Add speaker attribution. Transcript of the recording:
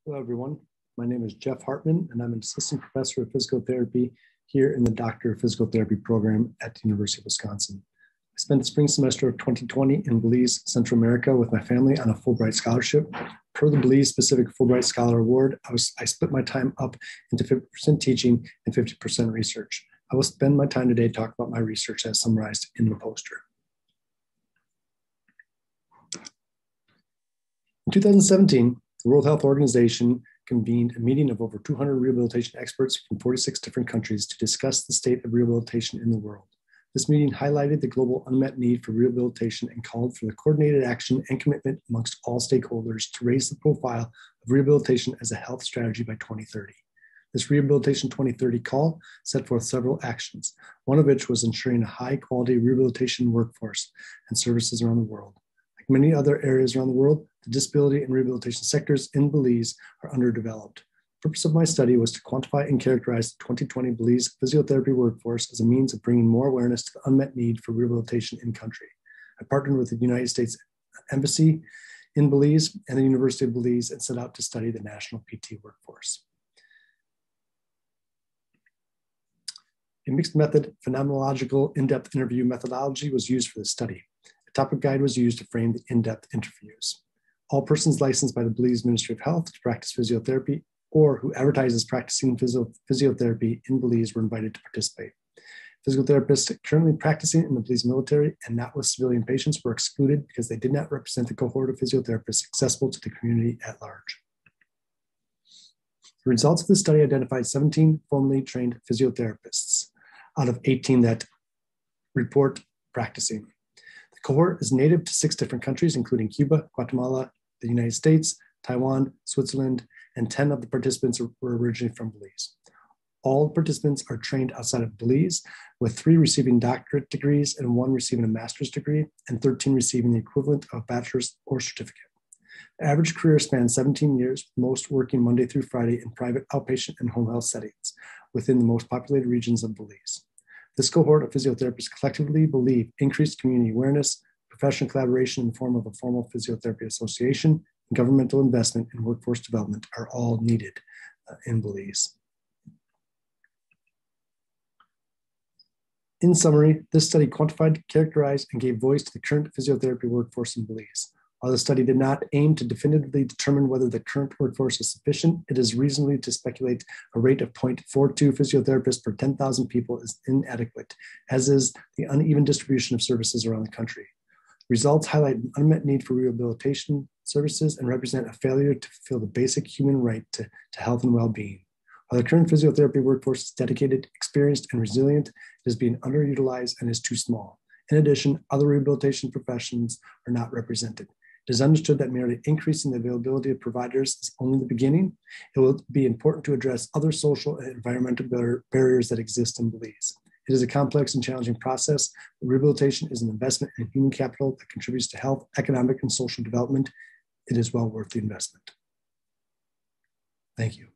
Speaker 1: Hello, everyone. My name is Jeff Hartman, and I'm an assistant professor of physical therapy here in the Doctor of Physical Therapy program at the University of Wisconsin. I spent the spring semester of 2020 in Belize, Central America with my family on a Fulbright scholarship. Per the Belize specific Fulbright Scholar Award, I split my time up into 50% teaching and 50% research. I will spend my time today talking about my research as summarized in the poster. In 2017, the World Health Organization convened a meeting of over 200 rehabilitation experts from 46 different countries to discuss the state of rehabilitation in the world. This meeting highlighted the global unmet need for rehabilitation and called for the coordinated action and commitment amongst all stakeholders to raise the profile of rehabilitation as a health strategy by 2030. This Rehabilitation 2030 call set forth several actions, one of which was ensuring a high-quality rehabilitation workforce and services around the world. Like many other areas around the world, the disability and rehabilitation sectors in Belize are underdeveloped. The purpose of my study was to quantify and characterize the 2020 Belize physiotherapy workforce as a means of bringing more awareness to the unmet need for rehabilitation in country. I partnered with the United States Embassy in Belize and the University of Belize and set out to study the national PT workforce. A mixed method phenomenological in-depth interview methodology was used for the study. A topic guide was used to frame the in-depth interviews. All persons licensed by the Belize Ministry of Health to practice physiotherapy or who advertises practicing physiotherapy in Belize were invited to participate. Physical therapists currently practicing in the Belize military and not with civilian patients were excluded because they did not represent the cohort of physiotherapists accessible to the community at large. The results of the study identified 17 formally trained physiotherapists out of 18 that report practicing. The cohort is native to 6 different countries, including Cuba, Guatemala, the United States, Taiwan, Switzerland, and 10 of the participants were originally from Belize. All participants are trained outside of Belize, with 3 receiving doctorate degrees and 1 receiving a master's degree, and 13 receiving the equivalent of a bachelor's or certificate. The average career spans 17 years, most working Monday through Friday in private outpatient and home health settings within the most populated regions of Belize. This cohort of physiotherapists collectively believe increased community awareness, professional collaboration in the form of a formal physiotherapy association, and governmental investment in workforce development are all needed in Belize. In summary, this study quantified, characterized, and gave voice to the current physiotherapy workforce in Belize. While the study did not aim to definitively determine whether the current workforce is sufficient, it is reasonably to speculate a rate of 0.42 physiotherapists per 10,000 people is inadequate, as is the uneven distribution of services around the country. Results highlight an unmet need for rehabilitation services and represent a failure to fulfill the basic human right to health and well-being. While the current physiotherapy workforce is dedicated, experienced, and resilient, it is being underutilized and is too small. In addition, other rehabilitation professions are not represented. It is understood that merely increasing the availability of providers is only the beginning. It will be important to address other social and environmental barriers that exist in Belize. It is a complex and challenging process, but rehabilitation is an investment in human capital that contributes to health, economic, and social development. It is well worth the investment. Thank you.